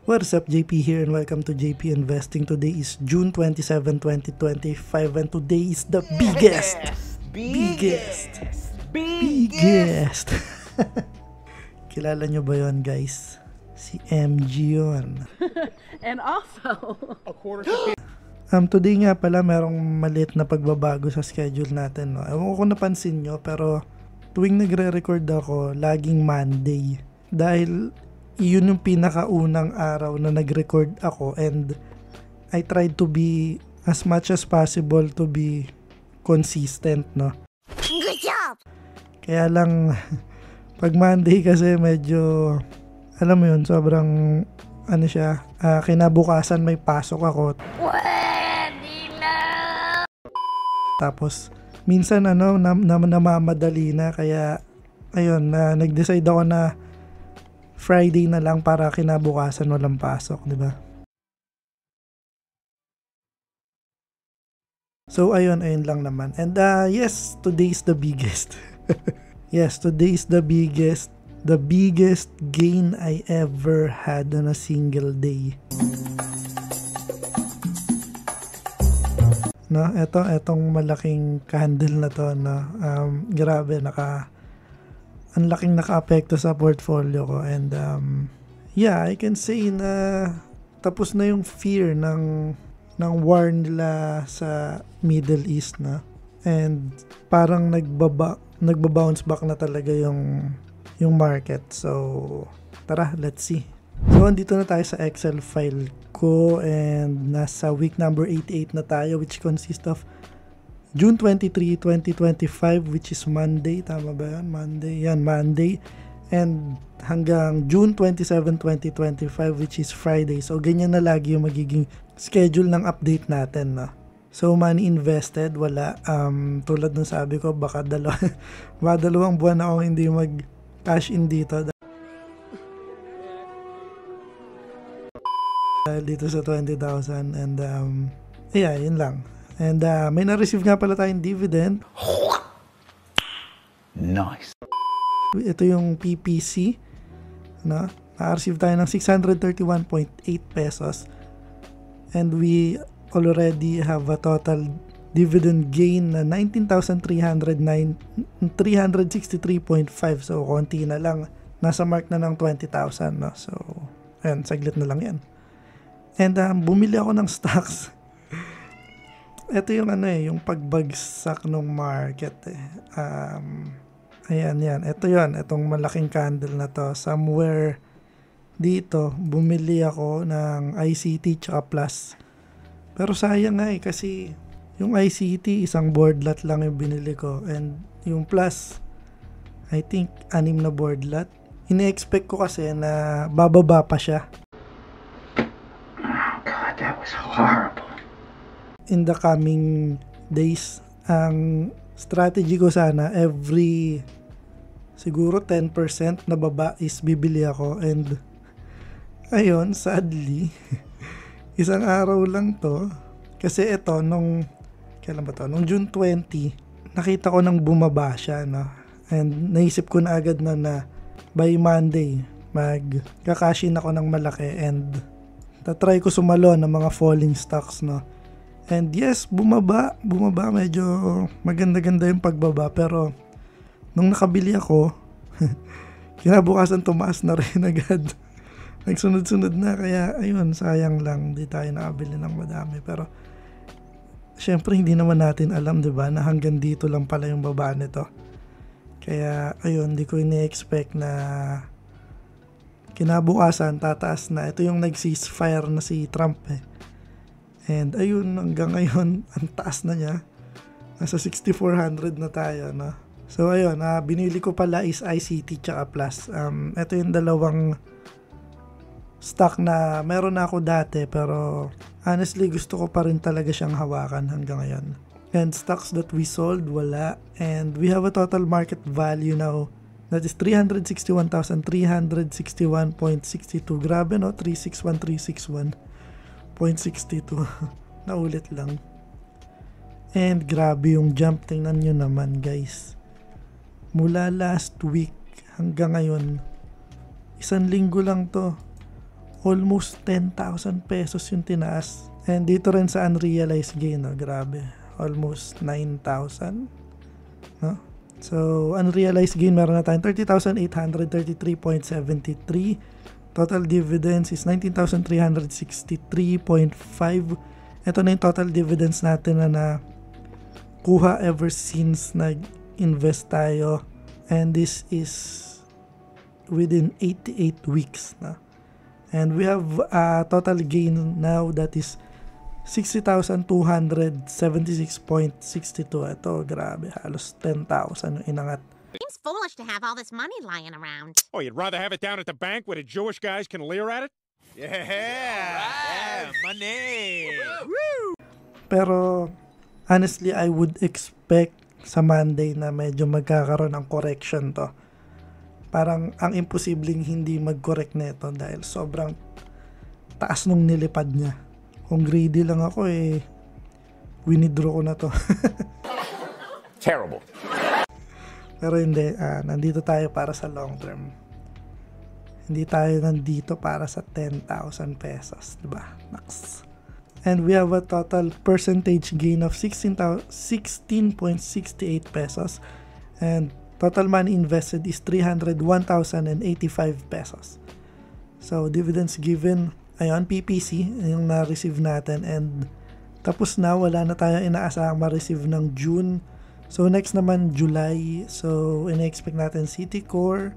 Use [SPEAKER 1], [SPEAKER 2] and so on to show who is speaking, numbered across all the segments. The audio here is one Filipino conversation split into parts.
[SPEAKER 1] What's up, JP here and welcome to JP Investing. Today is June 27, 2025 and today is the biggest. Kilala nyo ba yon, guys? Si MG yun.
[SPEAKER 2] And also,
[SPEAKER 1] Today nga pala merong maliit na pagbabago sa schedule natin. No? Ewan ko kung napansin nyo, pero tuwing nagre-record ako, laging Monday. Dahil yun yung pinakaunang araw na nag-record ako and I tried to be as much as possible to be consistent, no?
[SPEAKER 3] Good job!
[SPEAKER 1] Kaya lang, pag Monday kasi medyo, alam mo yun, sobrang, kinabukasan may pasok ako.
[SPEAKER 3] Pwede na!
[SPEAKER 1] Tapos, minsan namamadali na, kaya, ayun, nag-decide ako na Friday na lang para kinabukasan walang pasok, di ba? So, ayun lang naman. And, yes, today is the biggest. Yes, today is the biggest gain I ever had on a single day. No, etong malaking candle na to, no. Grabe, ang laking naka-apekto sa portfolio ko and yeah, I can say na tapos na yung fear ng war nila sa Middle East, na and parang nagba-bounce back na talaga yung market. So tara, let's see. So andito na tayo sa Excel file ko and nasa week number 88 na tayo, which consists of June 23, 2025, which is Monday. Tama ba yan? Monday. And hanggang June 27, 2025, which is Friday. So, ganyan na lagi yung magiging schedule ng update natin, no? So, money invested, wala. Tulad ng sabi ko, baka dalawang buwan na ako hindi mag-cash in dito. Dito sa 20,000 and yeah, yun lang. And may na-receive nga pala tayong dividend.
[SPEAKER 4] Nice.
[SPEAKER 1] Ito yung PPC. No? Na-receive tayo ng 631.8 pesos. And we already have a total dividend gain na 19,363.5. So, konti na lang. Nasa mark na ng 20,000. No? So, ayan, saglit na lang yan. And bumili ako ng stocks. Ito yung yung pagbagsak ng market ayan yan. Ito yun, itong malaking candle na to. Somewhere dito, bumili ako ng ICT tsaka plus. Pero sayang nga kasi yung ICT, isang board lot lang yung binili ko. And yung plus, I think, 6 na board lot. Ine-expect ko kasi na bababa pa siya.
[SPEAKER 4] Oh God, that was horrible.
[SPEAKER 1] In the coming days, ang strategy ko sana every siguro 10% na baba is bibili ako, and ayun, sadly isang araw lang to kasi ito kailan ba to? Nung June 20 nakita ko nang bumaba siya, no? And naisip ko na agad na by Monday magkakashin ako ng malaki and tatry ko sumalo ng mga falling stocks, no? And yes, bumaba, medyo maganda-ganda yung pagbaba, pero nung nakabili ako, kinabukasan tumaas na rin agad. Nagsunod-sunod na, kaya ayun, sayang lang, di tayo nakabili ng madami. Pero syempre hindi naman natin alam, 'di ba, na hanggang dito lang pala yung baba nito. Kaya ayun, di ko ini-expect na kinabukasan tataas na. Ito yung nag-ceasefire na si Trump And ayun, hanggang ngayon, ang taas na niya. Nasa 6,400 na tayo, no? So ayun, binili ko pala is ICT tsaka plus. Ito yung dalawang stock na meron na ako dati, pero honestly, gusto ko pa rin talaga siyang hawakan hanggang ngayon. And stocks that we sold, wala. And we have a total market value now that is 361,361.62. Grabe, no? 361,361.62. Naulit lang. And grabe yung jump. Tingnan nyo naman, guys. Mula last week hanggang ngayon, 1 linggo lang to. almost 10,000 pesos yung tinaas. And dito rin sa unrealized gain, no? Grabe. Almost 9,000. No? So, unrealized gain, meron na tayong 30,833.73. Total dividends is 19,363.5. Ito na yung total dividends natin na kuha ever since nag-invest tayo. And this is within 88 weeks na. And we have a total gain now that is 60,276.62. Ito, grabe. Halos 10,000 yung inangat.
[SPEAKER 5] Seems foolish to have all this money lying around.
[SPEAKER 6] Oh, you'd rather have it down at the bank where the Jewish guys can leer at it? Yeah, money.
[SPEAKER 1] Pero, honestly, I would expect sa Monday na medyo magkakaroon ng correction to. Parang ang imposibleng hindi mag-correct nito dahil sobrang taas nung nilipad niya. Kung greedy lang ako winidraw ko na to.
[SPEAKER 6] Terrible.
[SPEAKER 1] Pero hindi, nandito tayo para sa long term. Hindi tayo nandito para sa 10,000 pesos, diba? Max. And we have a total percentage gain of 16.68 pesos. And total money invested is 301,085 pesos. So, dividends given, ayun, PPC, yung na-receive natin. And tapos na, wala na tayo inaasahang ma-receive ng June. So, next naman, July. So, ina-expect natin City Core,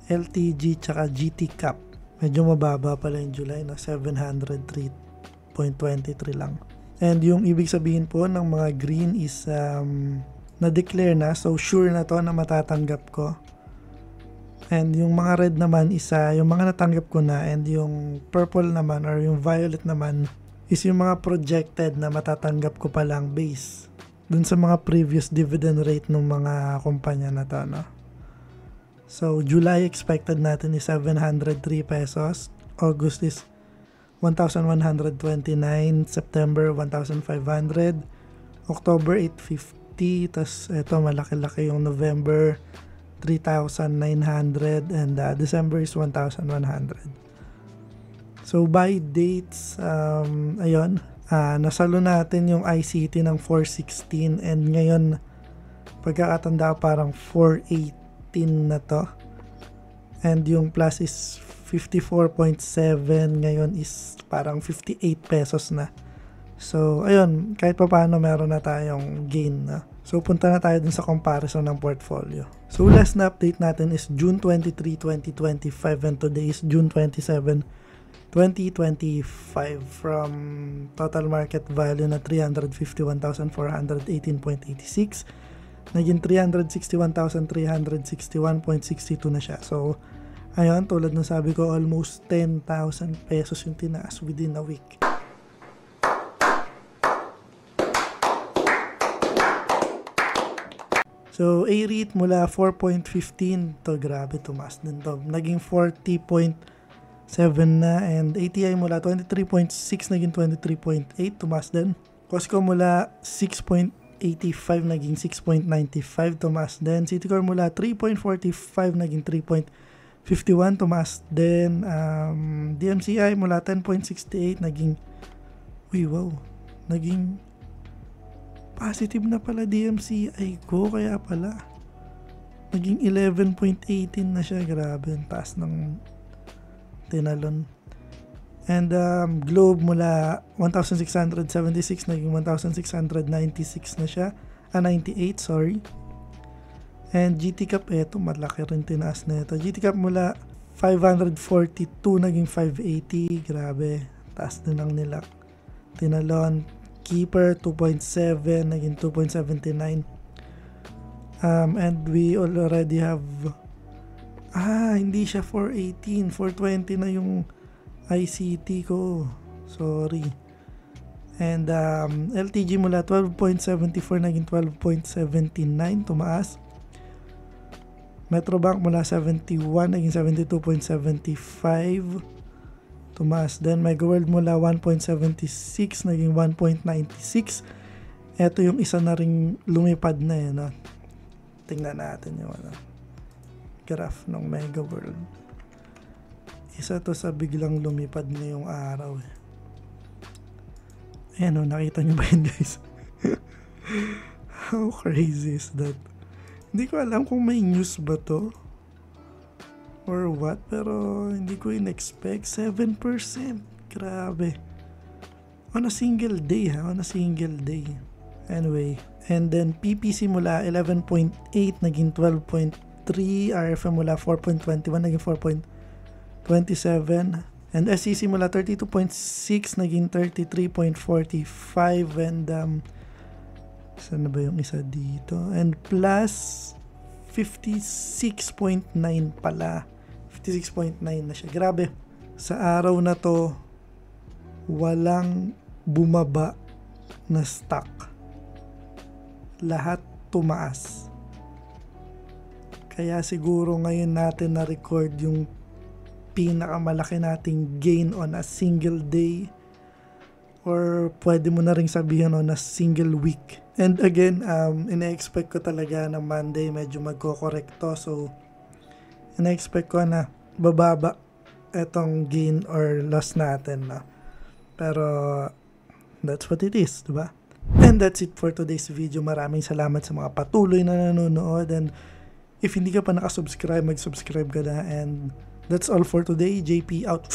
[SPEAKER 1] LTG, tsaka GT Cap. Medyo mababa pala yung July, no? 703.23 lang. And yung ibig sabihin po ng mga green is na-declare na. So, sure na to na matatanggap ko. And yung mga red naman isa, yung mga natanggap ko na. And yung purple naman or yung violet naman is yung mga projected na matatanggap ko pa lang base dun sa mga previous dividend rate ng mga kumpanya na to, no? So, July expected natin is 703 pesos. August is 1,129. September, 1,500. October, 850. Tapos, eto, malaki-laki yung November, 3,900. And December is 1,100. So, by dates, ayun, nasalo natin yung ICT ng 416 and ngayon pagkakatanda parang 418 na to, and yung plus is 54.7, ngayon is parang 58 pesos na. So ayun, kahit pa paano meron na tayong gain na. So punta na tayo dun sa comparison ng portfolio. So last na update natin is June 23, 2025 and today is June 27, 2025. From total market value na 351,418.86 naging 361,361.62 na siya. So ayun, tulad ng sabi ko, almost 10,000 pesos yung tinaas within a week. So A-REIT mula 4.15 to, grabe, tumaas din to, naging 40.7 na. And ATI mula 23.6 naging 23.8, tumaas din. Costco mula 6.85 naging 6.95, tumaas din. Citicorp mula 3.45 naging 3.51, tumaas din. DMCI mula 10.68 naging naging positive na pala DMCI ko, kaya pala naging 11.18 na siya. Grabe, ang taas ng tinalon. And Globe mula 1,676 naging 1,696 na siya. 98, sorry. And GT Cap, eto, malaki rin tinaas na ito. GT Cap mula 542 naging 580. Grabe, taas din ang nila tinalon. Keeper 2.7 naging 2.79. And we already have hindi siya 418, 420 na yung ICT ko, sorry. And LTG mula 12.74 naging 12.79, tumaas. Metrobank mula 71 naging 72.75, tumaas. Then Megaworld mula 1.76 naging 1.96. Ito yung isa na ring lumipad na eh, no? Tingnan natin yung graph ng Megaworld. Isa to sa biglang lumipad ngayong araw eh. Ayan o, nakita nyo ba yun guys? How crazy is that? Hindi ko alam kung may news ba to or what, pero hindi ko in-expect. 7%. Grabe. On a single day ha, on a single day. Anyway, and then PPC mula 11.8 naging 12.3, RFM mula 4.21 naging 4.27, and SEC mula 32.6 naging 33.45, and saan na ba yung isa dito? And plus 56.9 pala. 56.9 na siya. Grabe. Sa araw na to, walang bumaba na stock. Lahat tumaas. Kaya siguro ngayon natin na-record yung pinakamalaki nating gain on a single day, or pwede mo na ring sabihin on a single week. And again, ina-expect ko talaga na Monday medyo magko-correcto. So, ina-expect ko na bababa etong gain or loss natin. No? Pero, that's what it is, diba? And that's it for today's video. Maraming salamat sa mga patuloy na nanonood. And if hindi ka pa nakasubscribe, mag-subscribe ka na. And that's all for today. JP out.